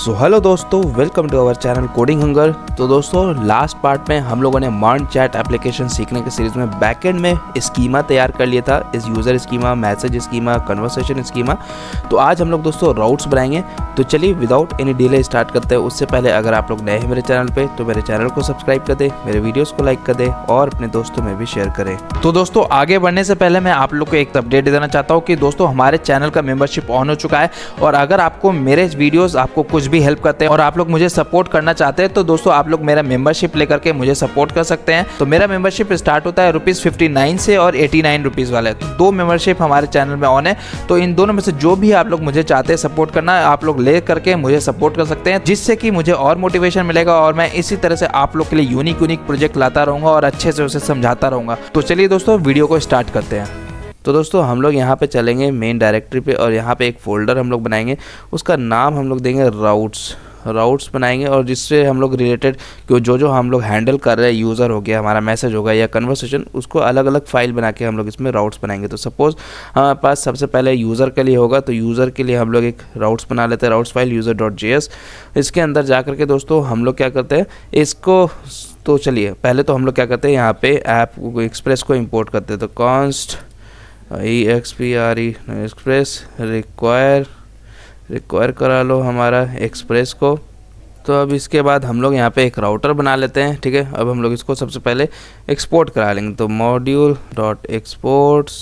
सो hello दोस्तों, welcome to our channel Coding Hunger. तो दोस्तों लास्ट पार्ट में हम लोगों ने मॉन्ट चैट एप्लीकेशन सीखने के सीरीज में बैकएंड में स्कीमा तैयार कर लिया था, इस user schema, message schema, conversation schema. तो आज हम लोग दोस्तों राउट्स बनाएंगे। तो चलिए विदाउट एनी डिले स्टार्ट करते हैं। उससे पहले अगर आप लोग नए हैं मेरे चैनल पे तो मेरे चैनल को सब्सक्राइब कर दें, मेरे वीडियोज़ को लाइक कर दें और अपने दोस्तों में भी शेयर करें। तो दोस्तों आगे बढ़ने से पहले मैं आप लोग को एक अपडेट देना चाहता हूँ कि दोस्तों हमारे चैनल का मेंबरशिप ऑन हो चुका है और अगर आपको मेरे वीडियोस आपको कुछ भी हेल्प करते हैं और आप लोग मुझे सपोर्ट करना चाहते हैं तो दोस्तों आप लोग मेरा मेंबरशिप लेकर के मुझे सपोर्ट कर सकते हैं। तो मेरा मेंबरशिप स्टार्ट होता है ₹59 से और ₹89 वाला है। तो दो मेंबरशिप हमारे चैनल में ऑन है। तो इन दोनों में से जो भी आप लोग मुझे चाहते हैं सपोर्ट करना, आप लोग ले करके मुझे सपोर्ट कर सकते हैं, जिससे कि मुझे और मोटिवेशन मिलेगा और मैं इसी तरह से आप लोग के लिए यूनिक प्रोजेक्ट लाता रहूंगा और अच्छे से उसे समझाता रहूंगा। तो चलिए दोस्तों वीडियो को स्टार्ट करते हैं। तो दोस्तों हम लोग यहाँ पे चलेंगे मेन डायरेक्टरी पे और यहाँ पे एक फ़ोल्डर हम लोग बनाएंगे, उसका नाम हम लोग देंगे राउट्स बनाएंगे और जिससे हम लोग रिलेटेड जो हम लोग हैंडल कर रहे हैं, यूज़र हो गया, हमारा मैसेज होगा या कन्वर्सेशन, उसको अलग अलग फाइल बना के हम लोग इसमें राउट्स बनाएंगे। तो सपोज़ हमारे पास सबसे पहले यूज़र के लिए होगा तो यूज़र के लिए हम लोग एक राउट्स बना लेते हैं, राउट्स फाइल user.js। इसके अंदर जा कर के दोस्तों हम लोग क्या करते हैं इसको, तो चलिए पहले तो हम लोग क्या करते हैं यहाँ पे ऐप एक्सप्रेस को इम्पोर्ट करते हैं। तो कॉन्स्ट एक्सप्रेस रिक्वायर करा लो हमारा एक्सप्रेस को। तो अब इसके बाद हम लोग यहाँ पे एक राउटर बना लेते हैं, ठीक है। अब हम लोग इसको सबसे पहले एक्सपोर्ट करा लेंगे। तो module.exports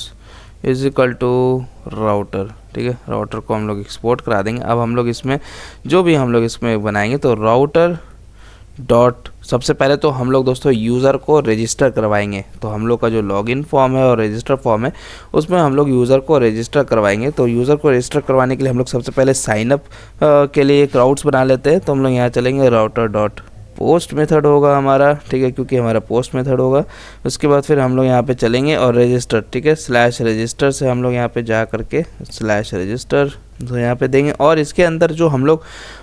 is equal to router, ठीक है। राउटर को हम लोग एक्सपोर्ट करा देंगे। अब हम लोग इसमें जो भी हम लोग इसमें बनाएंगे तो राउटर डॉट, सबसे पहले तो हम लोग दोस्तों यूज़र को रजिस्टर करवाएंगे। तो हम लोग का जो लॉगिन फॉर्म है और रजिस्टर फॉर्म है उसमें हम लोग यूज़र को रजिस्टर करवाएंगे। तो यूज़र को रजिस्टर करवाने के लिए हम लोग सबसे पहले साइनअप के लिए एक राउट्स बना लेते हैं। तो हम लोग यहाँ चलेंगे राउटर डॉट पोस्ट मेथड होगा हमारा, ठीक है, क्योंकि हमारा पोस्ट मेथड होगा। उसके बाद फिर हम लोग यहाँ पे चलेंगे और रजिस्टर, ठीक है, /रजिस्टर से हम लोग यहाँ पे जा करके /रजिस्टर तो यहाँ पे देंगे और इसके अंदर जो हम लोग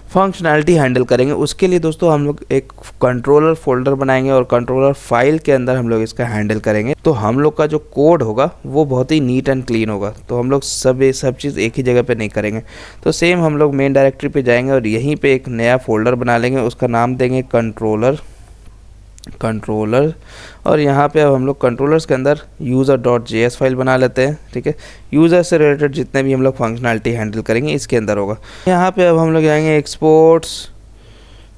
फंक्शनैलिटी हैंडल करेंगे उसके लिए दोस्तों हम लोग एक कंट्रोलर फोल्डर बनाएंगे और कंट्रोलर फाइल के अंदर हम लोग इसका हैंडल करेंगे। तो हम लोग का जो कोड होगा वो बहुत ही नीट एंड क्लीन होगा। तो हम लोग सब चीज़ एक ही जगह पे नहीं करेंगे। तो सेम हम लोग मेन डायरेक्टरी पे जाएंगे और यहीं पे एक नया फोल्डर बना लेंगे, उसका नाम देंगे कंट्रोलर और यहाँ पे अब हम लोग कंट्रोलर्स के अंदर user.js फाइल बना लेते हैं, ठीक है। यूज़र से रिलेटेड जितने भी हम लोग फंक्शनैलिटी हैंडल करेंगे इसके अंदर होगा। यहाँ पे अब हम लोग जाएंगे एक्सपोर्ट्स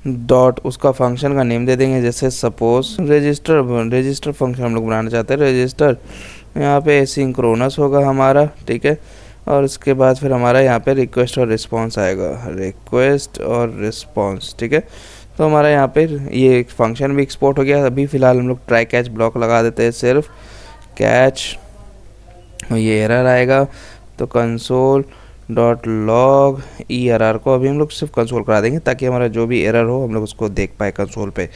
डॉट, उसका फंक्शन का नेम दे देंगे, जैसे सपोज रजिस्टर फंक्शन हम लोग बनाना चाहते हैं, रजिस्टर। यहाँ पे एसिंक्रोनस होगा हमारा, ठीक है। और उसके बाद फिर हमारा यहाँ पे रिक्वेस्ट और रिस्पॉन्स आएगा, रिक्वेस्ट और रिस्पॉन्स, ठीक है। तो हमारा यहाँ पे ये एक फंक्शन भी एक्सपोर्ट हो गया। अभी फ़िलहाल हम लोग ट्राई कैच ब्लॉक लगा देते हैं, सिर्फ कैच, ये एरर आएगा। तो console.log err को अभी हम लोग सिर्फ कंसोल करा देंगे ताकि हमारा जो भी एरर हो हम लोग उसको देख पाए कंसोल पे।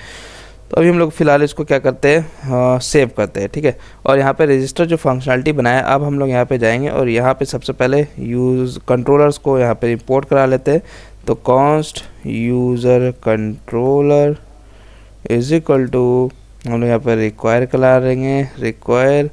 तो अभी हम लोग फ़िलहाल इसको क्या करते हैं, सेव करते हैं, ठीक है। और यहाँ पे रजिस्टर जो फंक्शनैलिटी बनाया, अब हम लोग यहाँ पे जाएंगे और यहाँ पे सबसे पहले कंट्रोलर्स को यहाँ पे इंपोर्ट करा लेते हैं। तो const user controller is equal to, हम लोग यहाँ पर रिक्वायर करा देंगे, रिक्वायर,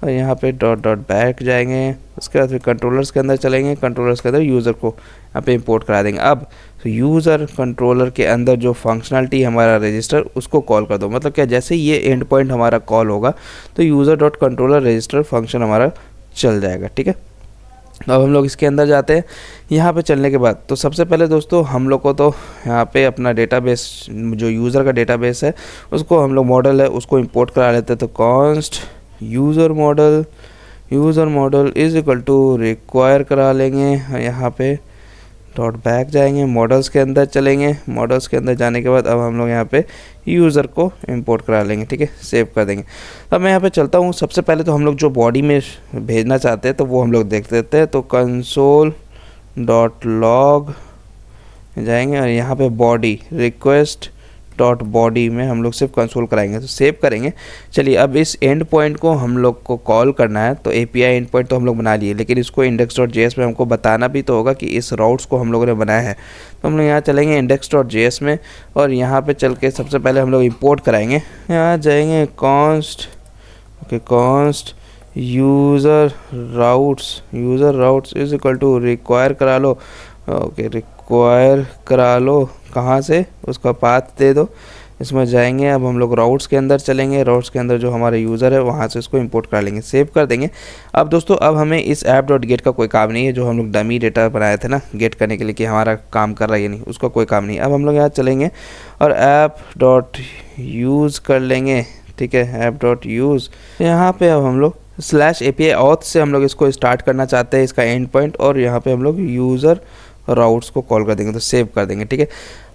और यहाँ पे डॉट बैक जाएंगे। उसके बाद फिर कंट्रोलर्स के अंदर चलेंगे, कंट्रोलर्स के अंदर यूज़र को यहाँ पे इंपोर्ट करा देंगे। अब तो यूज़र कंट्रोलर के अंदर जो फंक्शनैलिटी हमारा रजिस्टर, उसको कॉल कर दो। मतलब क्या, जैसे ये एंड पॉइंट हमारा कॉल होगा तो यूज़र.कंट्रोलर रजिस्टर फंक्शन हमारा चल जाएगा, ठीक है। अब हम लोग इसके अंदर जाते हैं। यहाँ पे चलने के बाद तो सबसे पहले दोस्तों हम लोग को तो यहाँ पे अपना डेटाबेस, जो यूज़र का डेटाबेस है उसको हम लोग मॉडल है उसको इंपोर्ट करा लेते हैं। तो const user model is equal to require करा लेंगे। यहाँ पे डॉट बैक जाएंगे, मॉडल्स के अंदर चलेंगे। मॉडल्स के अंदर जाने के बाद अब हम लोग यहाँ पे यूज़र को इंपोर्ट करा लेंगे, ठीक है, सेव कर देंगे। अब मैं यहाँ पे चलता हूँ। सबसे पहले तो हम लोग जो बॉडी में भेजना चाहते हैं तो वो हम लोग देख लेते हैं। तो console.log जाएंगे और यहाँ पे बॉडी request.body में हम लोग सिर्फ कंसोल कराएंगे, तो सेव करेंगे। चलिए अब इस एंड पॉइंट को हम लोग को कॉल करना है। तो API एंड पॉइंट तो हम लोग बना लिए, लेकिन इसको index.js में हमको बताना भी तो होगा कि इस राउट्स को हम लोगों ने बनाया है। तो हम लोग यहाँ चलेंगे index.js में और यहाँ पे चल के सबसे पहले हम लोग इंपोर्ट कराएंगे। यहाँ जाएंगे const user routes is equal to require करा लो, ओके, एक्वायर करा लो, कहाँ से, उसका पाथ दे दो। इसमें जाएंगे, अब हम लोग राउट्स के अंदर चलेंगे, राउट्स के अंदर जो हमारे यूज़र है वहाँ से इसको इंपोर्ट कर लेंगे, सेव कर देंगे। अब दोस्तों अब हमें इस ऐप डॉट गेट का कोई काम नहीं है, जो हम लोग डमी डेटा बनाए थे ना गेट करने के लिए कि हमारा काम कर रहा है या नहीं, उसका कोई काम नहीं। अब हम लोग यहाँ चलेंगे और ऐप डॉट यूज़ कर लेंगे, ठीक है, ऐप डॉट यूज़। यहाँ पे अब हम लोग स्लैश API ऑथ से हम लोग इसको स्टार्ट करना चाहते हैं, इसका एंड पॉइंट, और यहाँ पे हम लोग यूज़र राउट्स को कॉल कर देंगे, तो सेव कर देंगे, ठीक है।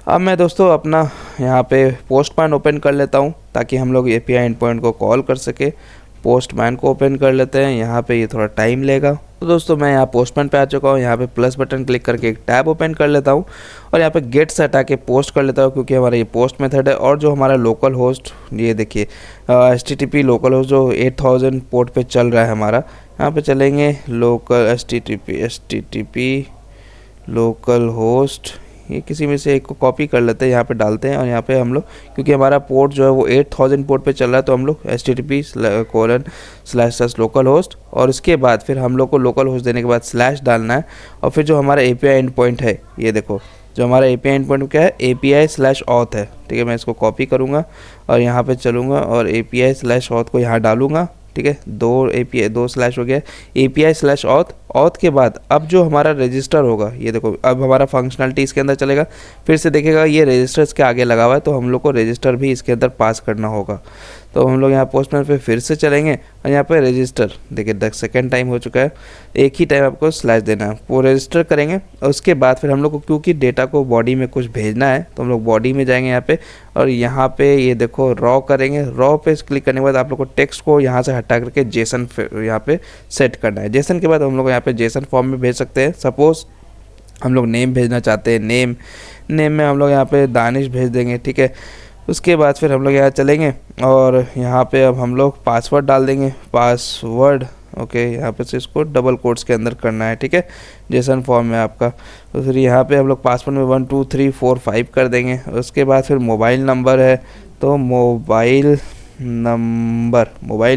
अब मैं दोस्तों अपना यहाँ पे पोस्टमैन ओपन कर लेता हूँ ताकि हम लोग API एंड पॉइंट को कॉल कर सके। पोस्टमैन को ओपन कर लेते हैं, यहाँ पे ये थोड़ा टाइम लेगा। तो दोस्तों मैं यहाँ पोस्टमैन पे आ चुका हूँ, यहाँ पे प्लस बटन क्लिक करके एक टैब ओपन कर लेता हूँ और यहाँ पे गेट से हटा के पोस्ट कर लेता हूँ, क्योंकि हमारा ये पोस्ट मेथड है। और जो हमारा लोकल होस्ट, ये देखिए HTTP लोकल होस्ट जो 8000 पोर्ट पे चल रहा है हमारा, यहाँ पे चलेंगे लोकल HTTP लोकल होस्ट, ये किसी में से एक को कॉपी कर लेते हैं, यहाँ पे डालते हैं। और यहाँ पे हम लोग, क्योंकि हमारा पोर्ट जो है वो 8000 पोर्ट पे चल रहा है, तो हम लोग HTTP:// लोकल होस्ट, और उसके बाद फिर हम लोग को लोकल होस्ट देने के बाद स्लैश डालना है। और फिर जो हमारा API एंड पॉइंट है, ये देखो जो हमारा API एंड पॉइंट क्या है, API/auth है, ठीक है। मैं इसको कॉपी करूँगा और यहाँ पे चलूँगा और API/auth को यहाँ डालूँगा, ठीक है। दो स्लैश हो गया, API/auth। ऑथ के बाद अब जो हमारा रजिस्टर होगा, ये देखो अब हमारा फंक्शनलिटी इसके अंदर चलेगा। फिर से देखेगा ये रजिस्टर इसके आगे लगा हुआ है, तो हम लोग को रजिस्टर भी इसके अंदर पास करना होगा। तो हम लोग यहाँ पोस्टमैन पे फिर से चलेंगे और यहाँ पे रजिस्टर, देखिए सेकेंड टाइम हो चुका है, एक ही टाइम आपको स्लैश देना है, वो रजिस्टर करेंगे। और उसके बाद फिर हम लोग को, क्योंकि डेटा को बॉडी में कुछ भेजना है, तो हम लोग बॉडी में जाएंगे यहाँ पे, और यहाँ पे ये देखो रॉ करेंगे। रॉ पे क्लिक करने के बाद आप लोग को टेक्स्ट को यहाँ से हटा करके जेसन यहाँ पे सेट करना है। जेसन के बाद हम लोग यहाँ पे जेसन फॉर्म में भेज सकते हैं। सपोज हम लोग नेम भेजना चाहते हैं, नेम में हम लोग यहाँ पे दानिश भेज देंगे, ठीक है। उसके बाद फिर हम लोग यहाँ चलेंगे और यहाँ पे अब हम लोग पासवर्ड डाल देंगे, पासवर्ड, ओके। यहाँ पे से इसको डबल कोट्स के अंदर करना है, ठीक है, जेसन फॉर्म में आपका। तो फिर यहाँ पे हम लोग पासवर्ड में 1 2 3 4 5 कर देंगे। उसके बाद फिर मोबाइल नंबर है, तो मोबाइल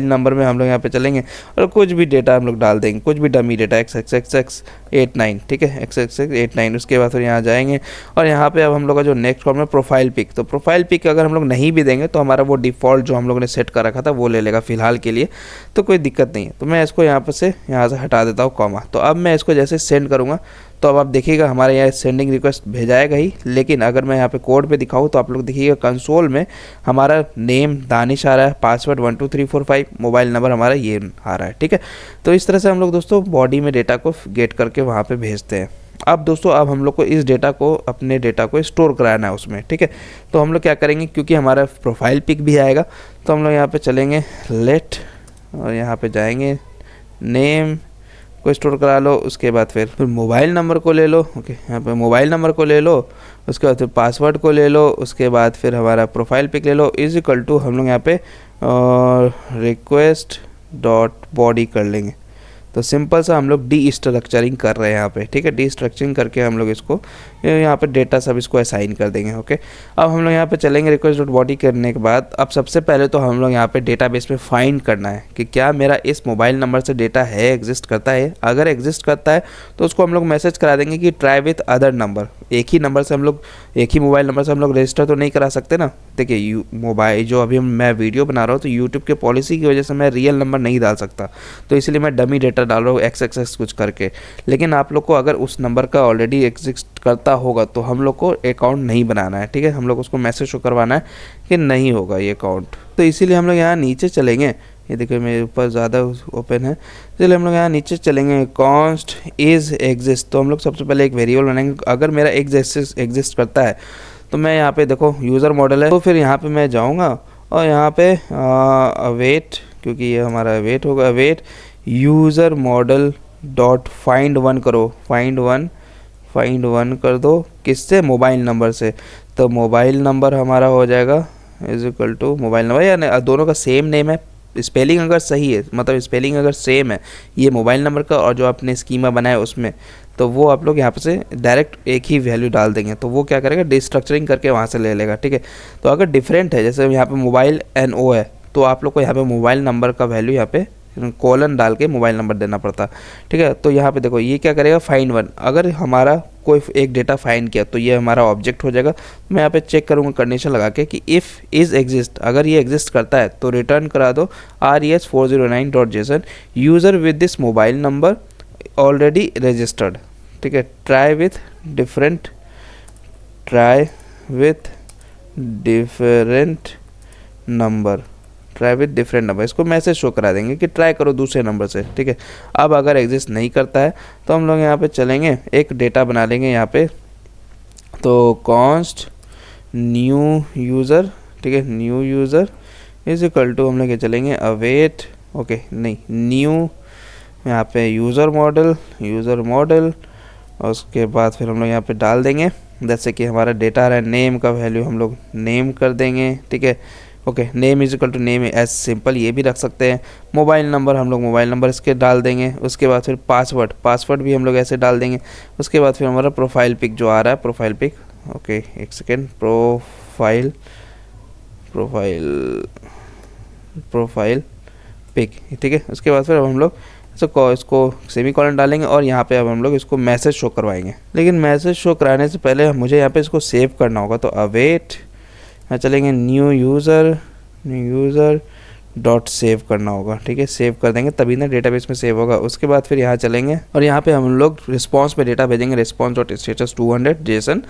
नंबर में हम लोग यहाँ पे चलेंगे और कुछ भी डेटा हम लोग डाल देंगे, कुछ भी डमी डेटा, XXX89, ठीक है, XXX89। उसके बाद फिर यहाँ जाएंगे और यहाँ पे अब हम लोग का जो नेक्स्ट फॉर्म है प्रोफाइल पिक, तो प्रोफाइल पिक अगर हम लोग नहीं भी देंगे तो हमारा वो डिफ़ॉल्ट जो हम लोगों ने सेट कर रखा था वो ले लेगा फ़िलहाल के लिए, तो कोई दिक्कत नहीं है। तो मैं इसको यहाँ से हटा देता हूँ कॉमा। तो अब मैं इसको जैसे सेंड करूँगा तो अब आप देखिएगा हमारे यहाँ सेंडिंग रिक्वेस्ट भेजाएगा ही, लेकिन अगर मैं यहाँ पे कोड पे दिखाऊँ तो आप लोग देखिएगा कंसोल में हमारा नेम दानिश आ रहा है, पासवर्ड 1 2 3 4 5, मोबाइल नंबर हमारा ये आ रहा है, ठीक है। तो इस तरह से हम लोग दोस्तों बॉडी में डेटा को गेट करके वहाँ पे भेजते हैं। अब दोस्तों अब हम लोग को इस डेटा को, अपने डेटा को स्टोर कराना है उसमें, ठीक है। तो हम लोग क्या करेंगे, क्योंकि हमारा प्रोफाइल पिक भी आएगा, तो हम लोग यहाँ पे चलेंगे लेट, और यहाँ पे जाएंगे नेम को स्टोर करा लो। उसके बाद फिर मोबाइल नंबर को ले लो, ओके, यहाँ पे मोबाइल नंबर को ले लो। उसके बाद फिर पासवर्ड को ले लो। उसके बाद फिर हमारा प्रोफाइल पिक ले लो, इज इक्वल टू हम लोग यहाँ पे रिक्वेस्ट डॉट बॉडी कर लेंगे। तो सिंपल सा हम लोग डी स्ट्रक्चरिंग कर रहे हैं यहाँ पे, ठीक है। डी स्ट्रक्चरिंग करके हम लोग इसको यहाँ पे डेटा सब इसको असाइन कर देंगे, ओके। अब हम लोग यहाँ पे चलेंगे रिक्वेस्ट डॉट बॉडी करने के बाद अब सबसे पहले तो हम लोग यहाँ पे डेटाबेस में फाइंड करना है कि क्या मेरा इस मोबाइल नंबर से डेटा है, एग्जिस्ट करता है। अगर एग्जिस्ट करता है तो उसको हम लोग मैसेज करा देंगे कि ट्राई विथ अदर नंबर। एक ही नंबर से हम लोग, एक ही मोबाइल नंबर से हम लोग रजिस्टर तो नहीं करा सकते ना। देखिए मोबाइल जो अभी मैं वीडियो बना रहा हूँ तो यूट्यूब के पॉलिसी की वजह से मैं रियल नंबर नहीं डाल सकता, तो इसलिए मैं डमी डेटा डाल रहा हूँ XXX कुछ करके। लेकिन आप लोग को अगर उस नंबर का ऑलरेडी एग्जिस्ट करता होगा तो हम लोग को अकाउंट नहीं बनाना है, ठीक है। हम लोग उसको मैसेज शो करवाना है कि नहीं होगा ये अकाउंट। तो इसीलिए हम लोग यहाँ नीचे चलेंगे, ये देखिए मेरे ऊपर ज़्यादा ओपन है, इसलिए हम लोग यहाँ नीचे चलेंगे कॉन्स्ट इज एग्जिस्ट। तो हम लोग सबसे पहले एक वेरिएबल बनाएंगे, अगर मेरा एग्जिस्ट करता है तो मैं यहाँ पे देखो यूज़र मॉडल है, तो फिर यहाँ पे मैं जाऊँगा और यहाँ पे अवेट, क्योंकि ये हमारा अवेट होगा, await user model dot find one करो, फाइंड वन कर दो, किससे, मोबाइल नंबर से। तो मोबाइल नंबर हमारा हो जाएगा is equal to mobile number, या दोनों का सेम नेम है, स्पेलिंग अगर सही है, मतलब स्पेलिंग अगर सेम है ये मोबाइल नंबर का और जो आपने स्कीमा बनाया उसमें, तो वो आप लोग यहाँ पे से डायरेक्ट एक ही वैल्यू डाल देंगे, तो वो क्या करेगा, डिस्ट्रक्चरिंग करके वहाँ से ले लेगा, ठीक है। तो अगर डिफरेंट है, जैसे यहाँ पे मोबाइल NO है, तो आप लोग को यहाँ पे मोबाइल नंबर का वैल्यू यहाँ पे कॉलन डाल के मोबाइल नंबर देना पड़ता, ठीक है। तो यहाँ पे देखो ये क्या करेगा, फाइंड वन, अगर हमारा कोई एक डेटा फाइंड किया तो ये हमारा ऑब्जेक्ट हो जाएगा। मैं यहाँ पे चेक करूँगा कंडीशन लगा के कि इफ़ इज़ एग्जिस्ट, अगर ये एग्जिस्ट करता है तो रिटर्न करा दो res409.json user with this mobile number already registered, ठीक है। ट्राई विथ डिफरेंट नंबर, इसको मैसेज शो करा देंगे कि ट्राई करो दूसरे नंबर से, ठीक है। अब अगर एग्जिस्ट नहीं करता है तो हम लोग यहाँ पे चलेंगे, एक डेटा बना लेंगे यहाँ पे, तो कॉन्स्ट न्यू यूज़र, ठीक है, new user is equal to, हम लोग ये चलेंगे अवेट, ओके नहीं, न्यू यहाँ पे यूज़र मॉडल, और उसके बाद फिर हम लोग यहाँ पे डाल देंगे, जैसे कि हमारा डेटा आ रहा है, नेम का वैल्यू हम लोग नेम कर देंगे, ठीक है। Okay, name is equal to name as simple, ये भी रख सकते हैं। मोबाइल नंबर हम लोग मोबाइल नंबर इसके डाल देंगे। उसके बाद फिर पासवर्ड भी हम लोग ऐसे डाल देंगे। उसके बाद फिर हमारा प्रोफाइल पिक जो आ रहा है, प्रोफाइल पिक, ओके एक सेकेंड, प्रोफाइल पिक, ठीक है। उसके बाद फिर अब हम लोग इसको सेमीकोलन डालेंगे और यहाँ पे अब हम लोग इसको मैसेज शो करवाएंगे। लेकिन मैसेज शो कराने से पहले मुझे यहाँ पे इसको सेव करना होगा, तो अवेट चलेंगे, न्यू यूज़र डॉट सेव करना होगा, ठीक है। सेव कर देंगे तभी ना डेटाबेस में सेव होगा। उसके बाद फिर यहाँ चलेंगे और यहाँ पे हम लोग रिस्पॉन्स पे डेटा भेजेंगे, response dot status 200 JSON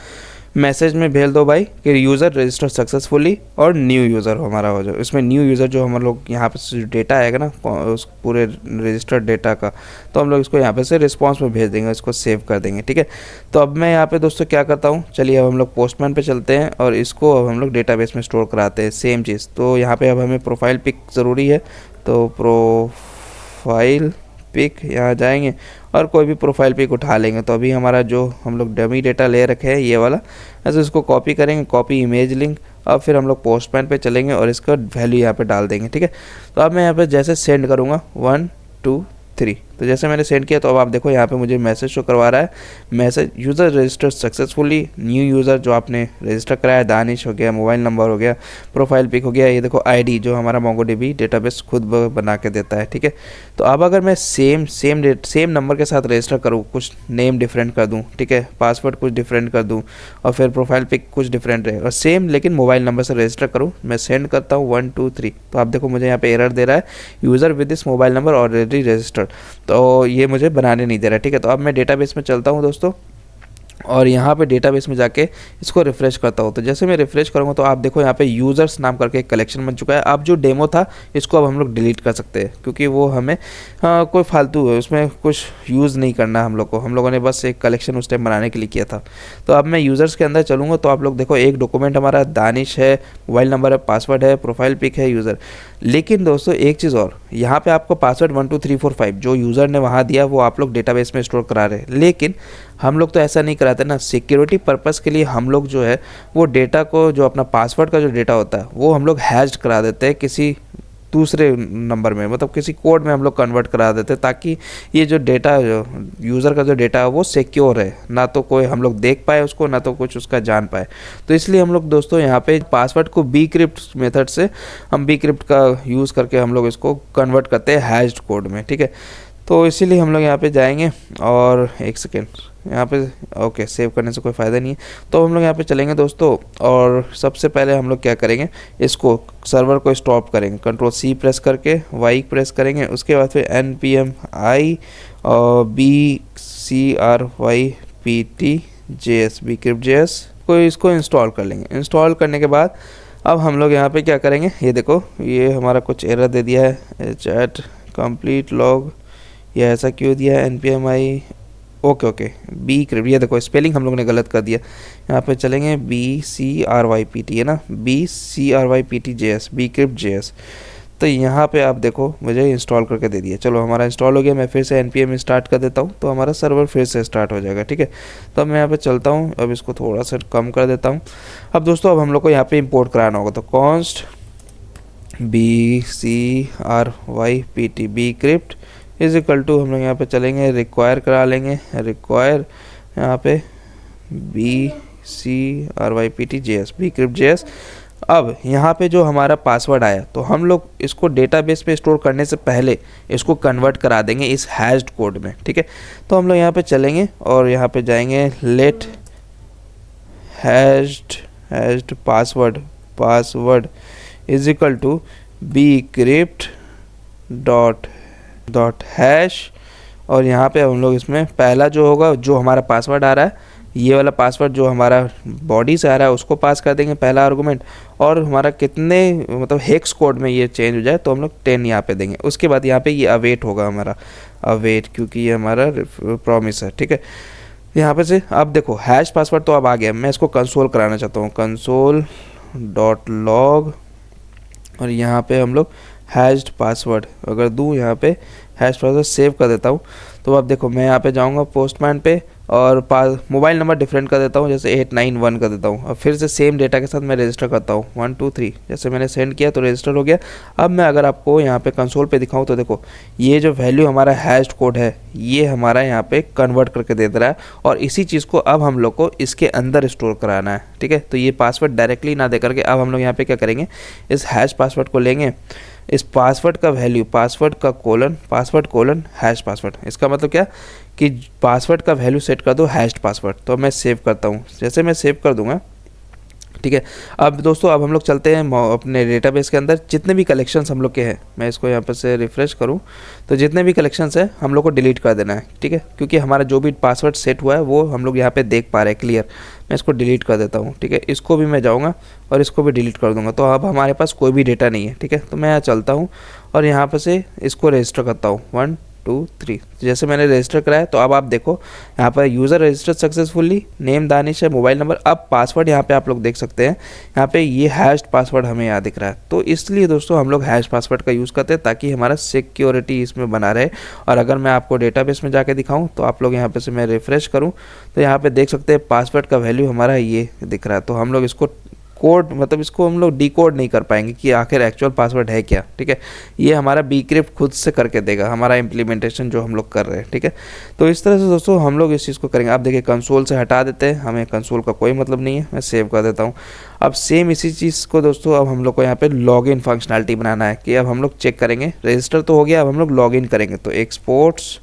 message में भेज दो भाई कि यूज़र रजिस्टर सक्सेसफुली और न्यू यूज़र हमारा हो जाए। इसमें न्यू यूज़र जो हम लोग यहाँ पे डेटा आएगा ना उस पूरे रजिस्टर्ड डेटा का, तो हम लोग इसको यहाँ पे से रिस्पॉन्स में भेज देंगे, इसको सेव कर देंगे, ठीक है। तो अब मैं यहाँ पे दोस्तों क्या करता हूँ, चलिए अब हम लोग पोस्टमैन पे चलते हैं और इसको अब हम लोग डेटाबेस में स्टोर कराते हैं सेम चीज़। तो यहाँ पे अब हमें प्रोफाइल पिक ज़रूरी है, तो प्रोफाइल पिक यहाँ जाएंगे और कोई भी प्रोफाइल पिक उठा लेंगे। तो अभी हमारा जो हम लोग डमी डेटा ले रखे हैं ये वाला, ऐसे इसको कॉपी करेंगे, कॉपी इमेज लिंक, अब फिर हम लोग पोस्टमैन पे चलेंगे और इसका वैल्यू यहाँ पे डाल देंगे, ठीक है। तो अब मैं यहाँ पे जैसे सेंड करूँगा 1 2 3, तो जैसे मैंने सेंड किया तो अब आप देखो यहाँ पे मुझे मैसेज शो करवा रहा है, message user registered successfully, new user जो आपने रजिस्टर कराया, दानिश हो गया, मोबाइल नंबर हो गया, प्रोफाइल पिक हो गया, ये देखो आईडी जो हमारा मोंगोडीबी डेटाबेस खुद बना के देता है, ठीक है। तो अब अगर मैं सेम नंबर के साथ रजिस्टर करूँ, कुछ नेम डिफरेंट कर दूँ, ठीक है, पासवर्ड कुछ डिफरेंट कर दूँ और फिर प्रोफाइल पिक कुछ डिफरेंट रहे और सेम लेकिन मोबाइल नंबर से रजिस्टर करूँ, मैं सेंड करता हूँ 1 2 3, तो आप देखो मुझे यहाँ पे एरर दे रहा है, user with this mobile number already registered, तो ये मुझे बनाने नहीं दे रहा, ठीक है। तो अब मैं डेटाबेस में चलता हूँ दोस्तों और यहाँ पे डेटाबेस में जाके इसको रिफ़्रेश करता हूँ। तो जैसे मैं रिफ़्रेश करूँगा तो आप देखो यहाँ पे यूज़र्स नाम करके एक कलेक्शन बन चुका है। अब जो डेमो था इसको अब हम लोग डिलीट कर सकते हैं क्योंकि वो हमें कोई फालतू है, उसमें कुछ यूज़ नहीं करना हम लोग को, हम लोगों ने बस एक कलेक्शन उस टाइम बनाने के लिए किया था। तो अब मैं यूज़र्स के अंदर चलूँगा तो आप लोग देखो एक डॉक्यूमेंट हमारा दानिश है, मोबाइल नंबर है, पासवर्ड है, प्रोफाइल पिक है, यूज़र। लेकिन दोस्तों एक चीज़ और, यहाँ पे आपको पासवर्ड 1 2 3 4 5 जो यूज़र ने वहाँ दिया वो आप लोग डेटाबेस में स्टोर करा रहे हैं, लेकिन हम लोग तो ऐसा नहीं कराते ना। सिक्योरिटी पर्पस के लिए हम लोग जो है वो डेटा को, जो अपना पासवर्ड का जो डेटा होता है वो हम लोग हैश्ड करा देते हैं किसी दूसरे नंबर में, मतलब किसी कोड में हम लोग कन्वर्ट करा देते हैं ताकि ये जो डेटा, जो यूज़र का जो डेटा है वो सिक्योर है, ना तो कोई हम लोग देख पाए उसको, ना तो कुछ उसका जान पाए। तो इसलिए हम लोग दोस्तों यहाँ पे पासवर्ड को बीक्रिप्ट मेथड से, हम बीक्रिप्ट का यूज़ करके हम लोग इसको कन्वर्ट करते हैं हैश्ड कोड में, ठीक है। तो इसीलिए हम लोग यहाँ पे जाएंगे और एक सेकेंड यहाँ पे, ओके सेव करने से कोई फ़ायदा नहीं है। तो हम लोग यहाँ पे चलेंगे दोस्तों और सबसे पहले हम लोग क्या करेंगे, इसको सर्वर को स्टॉप करेंगे, Ctrl+C प्रेस करके Y प्रेस करेंगे। उसके बाद फिर npm i और bcrypt.js bcrypt.js को इसको इंस्टॉल कर लेंगे। इंस्टॉल करने के बाद अब हम लोग यहाँ पे क्या करेंगे, ये देखो ये हमारा कुछ एरर दे दिया है, चैट कंप्लीट लॉग, ये ऐसा क्यों दिया है, npm i, ओके bcrypt, ये देखो स्पेलिंग हम लोग ने गलत कर दिया। यहाँ पे चलेंगे bcrypt है ना, bcrypt.js bcrypt.js। तो यहाँ पे आप देखो मुझे इंस्टॉल करके दे दिया, चलो हमारा इंस्टॉल हो गया। मैं फिर से npm स्टार्ट कर देता हूँ तो हमारा सर्वर फिर से स्टार्ट हो जाएगा, ठीक है। तो अब मैं यहाँ पे चलता हूँ, अब इसको थोड़ा सा कम कर देता हूँ। अब दोस्तों अब हम लोग को यहाँ पे इम्पोर्ट कराना होगा, तो const bcrypt bcrypt is equal to, हम लोग यहाँ पे चलेंगे रिक्वायर करा लेंगे, रिक्वायर यहाँ पे bcrypt.js bcrypt.js। अब यहाँ पे जो हमारा पासवर्ड आया तो हम लोग इसको डेटाबेस पे स्टोर करने से पहले इसको कन्वर्ट करा देंगे इस हैश्ड कोड में, ठीक है। तो हम लोग यहाँ पे चलेंगे और यहाँ पे जाएंगे let hashed password is equal to bcrypt dot hash, और यहाँ पे हम लोग इसमें पहला जो होगा, जो हमारा पासवर्ड आ रहा है, ये वाला पासवर्ड जो हमारा बॉडी से आ रहा है उसको पास कर देंगे पहला आर्गुमेंट, और हमारा कितने मतलब हेक्स कोड में ये चेंज हो जाए तो हम लोग 10 यहाँ पे देंगे। उसके बाद यहाँ पे ये अवेट होगा हमारा, अवेट, क्योंकि ये हमारा प्रॉमिस है, ठीक है। यहाँ पे से अब देखो हैश पासवर्ड तो अब आ गया, मैं इसको कंसोल कराना चाहता हूँ, कंसोल डॉट लॉग, और यहाँ पे हम लोग हैश्ड पासवर्ड अगर दूँ, यहाँ पे हैश पासवर्ड सेव कर देता हूँ। तो अब देखो मैं यहाँ पे जाऊँगा पोस्टमैन पे और मोबाइल नंबर डिफरेंट कर देता हूँ, जैसे 891 कर देता हूँ। अब फिर से सेम डेटा के साथ मैं रजिस्टर करता हूँ 1 2 3, जैसे मैंने सेंड किया तो रजिस्टर हो गया। अब मैं अगर आपको यहाँ पे कंसोल पे दिखाऊँ तो देखो ये जो वैल्यू हमारा हैश्ड कोड है ये हमारा यहाँ पे कन्वर्ट करके दे रहा है, और इसी चीज़ को अब हम लोग को इसके अंदर स्टोर कराना है, ठीक है। तो ये पासवर्ड डायरेक्टली ना दे करके अब हम लोग यहाँ पे क्या करेंगे, इस हैश पासवर्ड को लेंगे, इस पासवर्ड का value password colon hash password, इसका मतलब क्या कि पासवर्ड का वैल्यू सेट कर दो हैश्ड पासवर्ड। तो मैं सेव करता हूँ, जैसे मैं सेव कर दूंगा, ठीक है। अब दोस्तों अब हम लोग चलते हैं अपने डेटाबेस के अंदर, जितने भी कलेक्शंस हम लोग के हैं, मैं इसको यहाँ पर से रिफ़्रेश करूँ तो जितने भी कलेक्शंस हैं हम लोग को डिलीट कर देना है, ठीक है, क्योंकि हमारा जो भी पासवर्ड सेट हुआ है वो हम लोग यहाँ पे देख पा रहे हैं क्लियर। मैं इसको डिलीट कर देता हूँ, ठीक है। इसको भी मैं जाऊँगा और इसको भी डिलीट कर दूँगा, तो अब हमारे पास कोई भी डेटा नहीं है, ठीक है। तो मैं यहाँ चलता हूँ और यहाँ पर से इसको रजिस्टर करता हूँ 1 2 3, जैसे मैंने रजिस्टर कराया तो अब आप देखो यहाँ पर user registered successfully, name Danish है, मोबाइल नंबर। अब पासवर्ड यहाँ पे आप लोग देख सकते हैं, यहाँ पे ये हैश्ड पासवर्ड हमें यहाँ दिख रहा है। तो इसलिए दोस्तों हम लोग हैश पासवर्ड का यूज़ करते हैं ताकि हमारा सिक्योरिटी इसमें बना रहे। और अगर मैं आपको डेटाबेस में जाके दिखाऊँ तो आप लोग यहाँ पे से मैं रिफ़्रेश करूँ तो यहाँ पे देख सकते हैं पासवर्ड का वैल्यू हमारा ये दिख रहा है। तो हम लोग इसको कोड मतलब इसको हम लोग डिकोड नहीं कर पाएंगे कि आखिर एक्चुअल पासवर्ड है क्या, ठीक है। ये हमारा bcrypt खुद से करके देगा हमारा इम्प्लीमेंटेशन जो हम लोग कर रहे हैं, ठीक है। तो इस तरह से दोस्तों हम लोग इस चीज़ को करेंगे। आप देखिए कंसोल से हटा देते हैं, हमें कंसोल का कोई मतलब नहीं है, मैं सेव कर देता हूँ। अब सेम इसी चीज़ को दोस्तों अब हम लोग को यहाँ पे लॉगिन फंक्शनैलिटी बनाना है कि अब हम लोग चेक करेंगे, रजिस्टर तो हो गया, अब हम लोग लॉगिन करेंगे। तो एक्सपोर्ट्स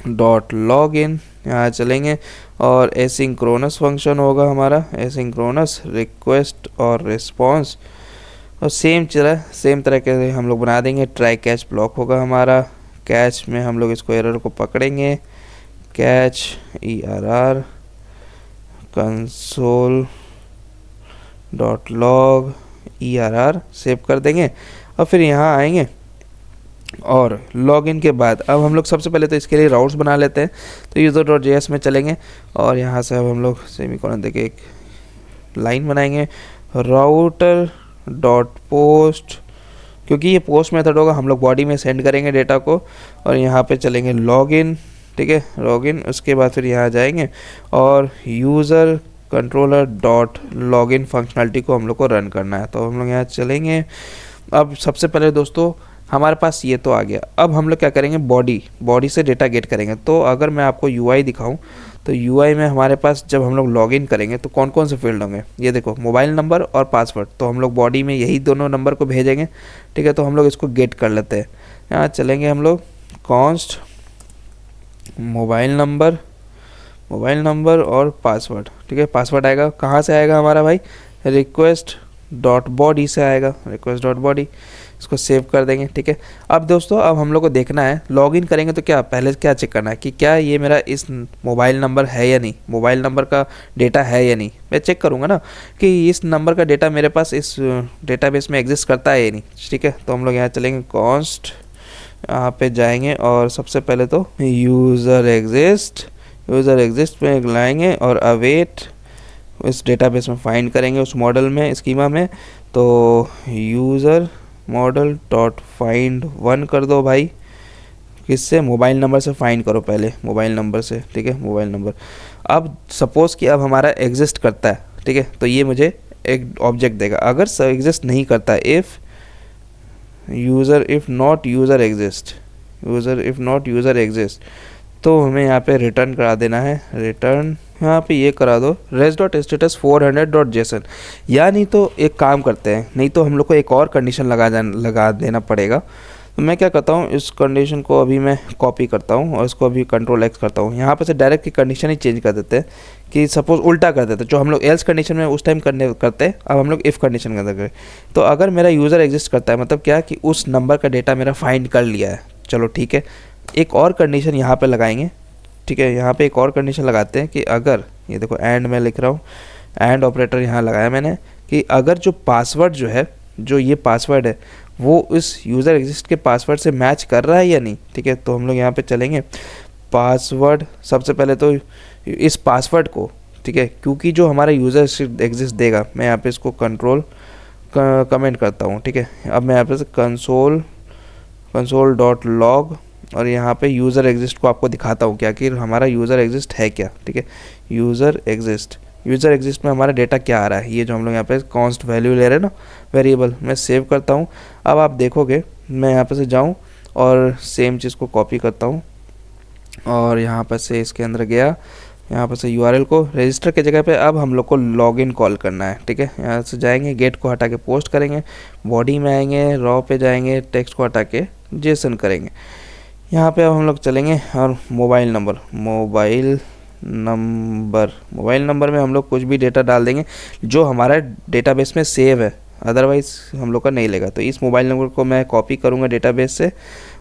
डॉट लॉगिन यहाँ चलेंगे और एसिंक्रोनस फंक्शन होगा हमारा, एसिंक्रोनस रिक्वेस्ट और रिस्पॉन्स, और सेम तरह के हम लोग बना देंगे। ट्राई कैच ब्लॉक होगा हमारा, कैच में हम लोग इसको एरर को पकड़ेंगे, catch ERR console dot log ERR save कर देंगे। और फिर यहाँ आएंगे और लॉगिन के बाद अब हम लोग सबसे पहले तो इसके लिए राउट्स बना लेते हैं। तो user.js में चलेंगे और यहाँ से अब हम लोग सेमीकोलन देके एक लाइन बनाएंगे, राउटर डॉट पोस्ट, क्योंकि ये पोस्ट मेथड होगा, हम लोग बॉडी में सेंड करेंगे डेटा को। और यहाँ पे चलेंगे लॉगिन, ठीक है, लॉगिन। उसके बाद फिर यहाँ जाएंगे और user controller dot login functionality को हम लोग को रन करना है। तो हम लोग यहाँ चलेंगे। अब सबसे पहले दोस्तों हमारे पास ये तो आ गया, अब हम लोग क्या करेंगे, बॉडी से डेटा गेट करेंगे। तो अगर मैं आपको UI दिखाऊं तो UI में हमारे पास जब हम लोग लॉगिन करेंगे तो कौन कौन से फील्ड होंगे, ये देखो मोबाइल नंबर और पासवर्ड। तो हम लोग बॉडी में यही दोनों नंबर को भेजेंगे, ठीक है। तो हम लोग इसको गेट कर लेते हैं। यहाँ चलेंगे हम लोग कॉन्स्ट मोबाइल नंबर और पासवर्ड, ठीक है। पासवर्ड आएगा कहाँ से आएगा हमारा भाई, रिक्वेस्ट डॉट बॉडी से आएगा, रिक्वेस्ट डॉट बॉडी। इसको सेव कर देंगे, ठीक है। अब दोस्तों अब हम लोग को देखना है, लॉगिन करेंगे तो क्या पहले क्या चेक करना है कि क्या ये मेरा इस मोबाइल नंबर है या नहीं, मोबाइल नंबर का डेटा है या नहीं। मैं चेक करूँगा ना कि इस नंबर का डेटा मेरे पास इस डेटाबेस में एग्जिस्ट करता है या नहीं, ठीक है। तो हम लोग यहाँ चलेंगे कॉन्स्ट, यहाँ पे जाएंगे और सबसे पहले तो यूज़र एग्जिस्ट में लाएंगे और अवेट इस डेटाबेस में फाइंड करेंगे उस मॉडल में, स्कीमा में। तो यूज़र मॉडल डॉट फाइंड 1 कर दो भाई, किससे, मोबाइल नंबर से फाइंड करो पहले, मोबाइल नंबर से, ठीक है, मोबाइल नंबर। अब सपोज़ कि अब हमारा एग्जिस्ट करता है, ठीक है, तो ये मुझे एक ऑब्जेक्ट देगा। अगर एग्जिस्ट नहीं करता, इफ़ नॉट यूज़र एग्जिस्ट, तो हमें यहाँ पे रिटर्न करा देना है, यहाँ पे ये करा दो res.status 400.json, या नहीं तो एक काम करते हैं, नहीं तो हम लोग को एक और कंडीशन लगा देना पड़ेगा। तो मैं क्या करता हूँ, इस कंडीशन को अभी मैं कॉपी करता हूँ और इसको अभी Ctrl+X करता हूँ। यहाँ पे से डायरेक्ट की कंडीशन ही चेंज कर देते हैं कि सपोज उल्टा कर देते हैं, जो हम लोग एल्स कंडीशन में उस टाइम करते हैं, अब हम लोग इफ़ कंडीशन के अंदर करें। तो अगर मेरा यूज़र एग्जिस्ट करता है, मतलब क्या कि उस नंबर का डेटा मेरा फाइंड कर लिया है, चलो ठीक है, एक और कंडीशन यहाँ पर लगाएंगे। ठीक है, यहाँ पे एक और कंडीशन लगाते हैं कि अगर, ये देखो एंड में लिख रहा हूँ, एंड ऑपरेटर यहाँ लगाया मैंने, कि अगर जो पासवर्ड जो है, जो ये पासवर्ड है, वो इस यूज़र एग्जिस्ट के पासवर्ड से मैच कर रहा है या नहीं। ठीक है, तो हम लोग यहाँ पे चलेंगे, पासवर्ड सबसे पहले तो इस पासवर्ड को, ठीक है, क्योंकि जो हमारा यूज़र एग्जिस्ट देगा, मैं यहाँ पे इसको कमेंट करता हूँ। ठीक है, अब मैं यहाँ पे console.log और यहाँ पे यूज़र एग्जिस्ट को आपको दिखाता हूँ क्या कि हमारा यूज़र एग्जिस्ट है क्या। ठीक है, यूज़र एग्जिस्ट में हमारा डेटा क्या आ रहा है, ये जो हम लोग यहाँ पे कॉन्स्ट वैल्यू ले रहे हैं ना, वेरिएबल, मैं सेव करता हूँ। अब आप देखोगे मैं यहाँ पे से जाऊँ और सेम चीज़ को कॉपी करता हूँ और यहाँ पर से इसके अंदर गया, यहाँ पर से यूआरएल को रजिस्टर के जगह पे अब हम लोग को लॉगिन कॉल करना है। ठीक है, यहाँ से जाएंगे, गेट को हटा के पोस्ट करेंगे, बॉडी में आएंगे, रॉ पे जाएंगे, टेक्स्ट को हटा के जेसन करेंगे। यहाँ पे अब हम लोग चलेंगे और मोबाइल नंबर में हम लोग कुछ भी डेटा डाल देंगे जो हमारा डेटाबेस में सेव है, अदरवाइज़ हम लोग का नहीं लेगा। तो इस मोबाइल नंबर को मैं कॉपी करूँगा डेटाबेस से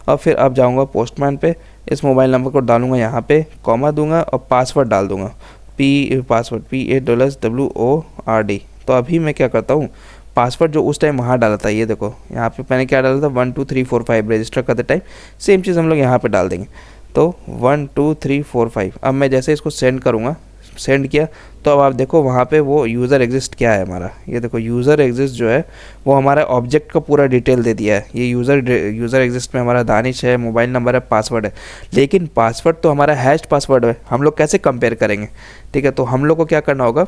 और फिर अब जाऊँगा पोस्टमैन पे, इस मोबाइल नंबर को डालूँगा यहाँ पे, कॉमा दूंगा और पासवर्ड डाल दूँगा, PASWORD। तो अभी मैं क्या करता हूँ, पासवर्ड जो उस टाइम वहाँ डाला था, ये देखो यहाँ पे मैंने क्या डाला था, 1 2 3 4 5 रजिस्टर करते टाइम, सेम चीज़ हम लोग यहाँ पे डाल देंगे। तो 1 2 3 4 5। अब मैं जैसे इसको सेंड करूँगा, सेंड किया तो अब आप देखो वहाँ पे वो यूज़र एग्जिस्ट क्या है हमारा, ये देखो यूज़र एग्जिस्ट जो है वो हमारा ऑब्जेक्ट का पूरा डिटेल दे दिया है। ये यूज़र एग्जिस्ट में हमारा दानिश है, मोबाइल नंबर है, पासवर्ड है, लेकिन पासवर्ड तो हमारा हैश्ड पासवर्ड है, हम लोग कैसे कंपेयर करेंगे। ठीक है, तो हम लोग को क्या करना होगा,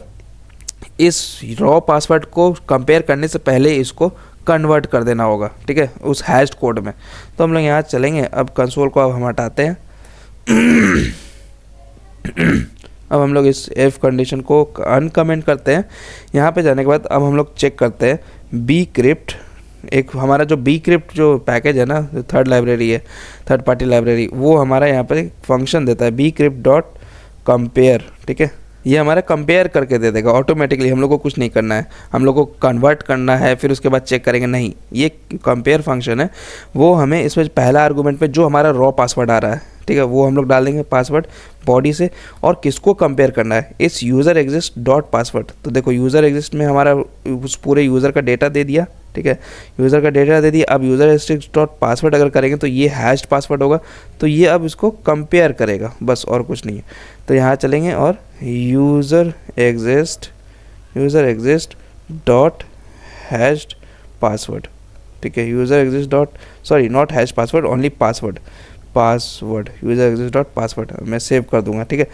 इस रॉ पासवर्ड को कंपेयर करने से पहले इसको कन्वर्ट कर देना होगा। ठीक है, उस हैश्ड कोड में। तो हम लोग यहाँ चलेंगे, अब कंसोल को अब हम हटाते हैं अब हम लोग इस इफ कंडीशन को अनकमेंट करते हैं। यहाँ पे जाने के बाद अब हम लोग चेक करते हैं bcrypt, एक हमारा जो bcrypt जो पैकेज है ना, थर्ड पार्टी लाइब्रेरी, वो हमारा यहाँ पर फंक्शन देता है bcrypt.compare। ठीक है, ये हमारा कंपेयर करके दे देगा ऑटोमेटिकली, हम लोग को कुछ नहीं करना है, हम लोग को कन्वर्ट करना है, फिर उसके बाद चेक करेंगे नहीं। ये कंपेयर फंक्शन है, वो हमें इसमें पहला आर्गूमेंट पे जो हमारा रॉ पासवर्ड आ रहा है, ठीक है, वो हम लोग डाल देंगे पासवर्ड बॉडी से, और किसको कंपेयर करना है, इस यूज़र एग्जिस्ट डॉट पासवर्ड। तो देखो यूज़र एग्जिस्ट में हमारा उस पूरे यूज़र का डेटा दे दिया। ठीक है, यूज़र का डेटा दे दिया। अब यूज़र एग्जिस्ट डॉट पासवर्ड अगर करेंगे तो ये हैश्ड पासवर्ड होगा, तो ये अब इसको कंपेयर करेगा, बस और कुछ नहीं है। तो यहाँ चलेंगे और user exist dot hatched password. ठीक है, user exist dot, sorry not hatched password, only password user exist dot password मैं सेव कर दूंगा। ठीक है,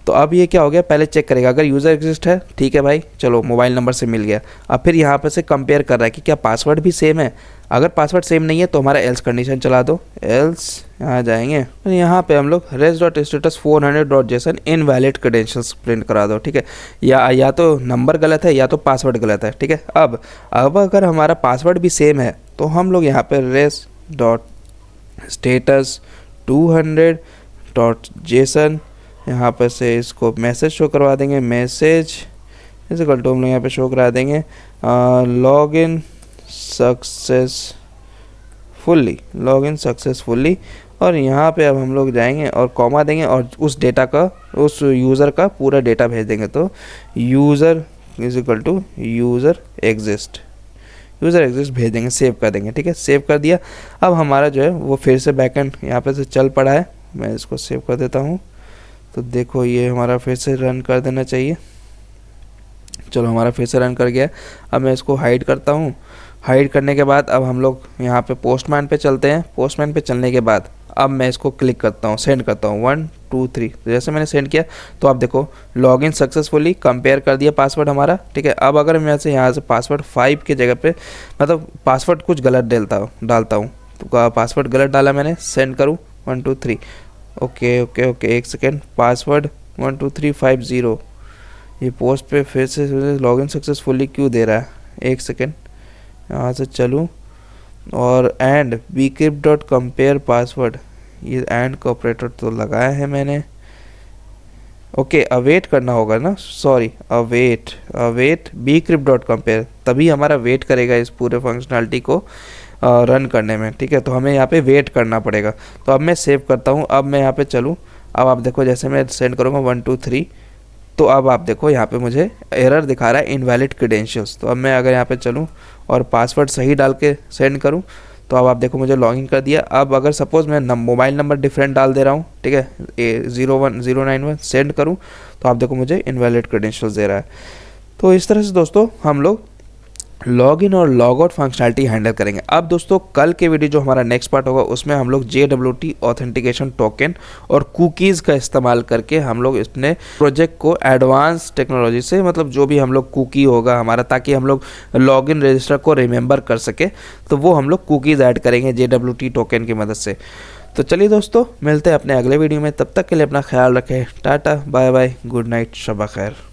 तो अब ये क्या हो गया, पहले चेक करेगा अगर यूज़र एग्जिस्ट है, ठीक है भाई, चलो मोबाइल नंबर से मिल गया। अब फिर यहाँ पे से कंपेयर कर रहा है कि क्या पासवर्ड भी सेम है। अगर पासवर्ड सेम नहीं है तो हमारा एल्स कंडीशन चला दो, एल्स यहाँ जाएंगे, तो यहाँ पे हम लोग res.status 400.json invalid credentials print करा दो। ठीक है, या तो नंबर गलत है या तो पासवर्ड गलत है। ठीक है, अब अगर हमारा पासवर्ड भी सेम है तो हम लोग यहाँ पे res.status 200.json यहाँ पर से इसको मैसेज शो करवा देंगे, मैसेज इसे हम लोग यहाँ पे शो करा देंगे लॉगिन सक्सेसफुली, और यहाँ पे अब हम लोग जाएंगे और कॉमा देंगे और उस डेटा का, उस यूज़र का पूरा डेटा भेज देंगे। तो यूज़र एग्जिस्ट भेज देंगे, सेव कर देंगे। ठीक है, सेव कर दिया। अब हमारा जो है वो फिर से बैकएंड यहाँ पे से चल पड़ा है, मैं इसको सेव कर देता हूँ। तो देखो ये हमारा फिर से रन कर देना चाहिए, चलो हमारा फिर से रन कर गया। अब मैं इसको हाइड करता हूँ। हाइड करने के बाद अब हम लोग यहाँ पे पोस्टमैन पे चलते हैं। पोस्टमैन पे चलने के बाद अब मैं इसको क्लिक करता हूँ, सेंड करता हूँ 1 2 3। तो जैसे मैंने सेंड किया तो आप देखो लॉगिन सक्सेसफुली, कंपेयर कर दिया पासवर्ड हमारा। ठीक है, अब अगर मैं यहाँ से पासवर्ड 5 की जगह पे, मतलब पासवर्ड कुछ गलत डालता हूँ, तो पासवर्ड गलत डाला मैंने, सेंड करूँ 1 2 3, ओके, एक सेकेंड, पासवर्ड 1 2 3 5 0, ये पोस्ट पे फिर से लॉगिन सक्सेसफुली क्यों दे रहा है? एक सेकेंड, यहाँ से चलूँ और एंड bcrypt.compare पासवर्ड, ये एंड का ऑपरेटर तो लगाया है मैंने। ओके, अवेट करना होगा ना, सॉरी, अवेट bcrypt.compare, तभी हमारा वेट करेगा इस पूरे फंक्शनैलिटी को रन करने में। ठीक है, तो हमें यहाँ पे वेट करना पड़ेगा। तो अब मैं सेव करता हूँ। अब मैं यहाँ पे चलूँ, अब आप देखो जैसे मैं सेंड करूँगा 1 2 3, तो अब आप देखो यहाँ पे मुझे एरर दिखा रहा है इनवैलिड क्रेडेंशियल्स। तो अब मैं अगर यहाँ पे चलूँ और पासवर्ड सही डाल के सेंड करूँ, तो अब आप देखो मुझे लॉगिन कर दिया। अब अगर सपोज़ मैं मोबाइल नंबर डिफरेंट डाल दे रहा हूँ, ठीक है, 01091 सेंड करूँ, तो आप देखो मुझे इनवैलिड क्रेडेंशियल्स दे रहा है। तो इस तरह से दोस्तों हम लोग लॉगिन और लॉग आउट फंक्शनैलिटी हैंडल करेंगे। अब दोस्तों कल के वीडियो जो हमारा नेक्स्ट पार्ट होगा उसमें हम लोग JWT ऑथेंटिकेशन टोकन और कुकीज़ का इस्तेमाल करके हम लोग अपने प्रोजेक्ट को एडवांस टेक्नोलॉजी से, मतलब जो भी हम लोग कुकी होगा हमारा, ताकि हम लोग लॉगिन रजिस्टर को रिमेंबर कर सके, तो वो हम लोग कुकीज़ ऐड करेंगे JWT टोकन की मदद से। तो चलिए दोस्तों, मिलते हैं अपने अगले वीडियो में। तब तक के लिए अपना ख्याल रखें। Tata, bye bye, good night, शबा खैर।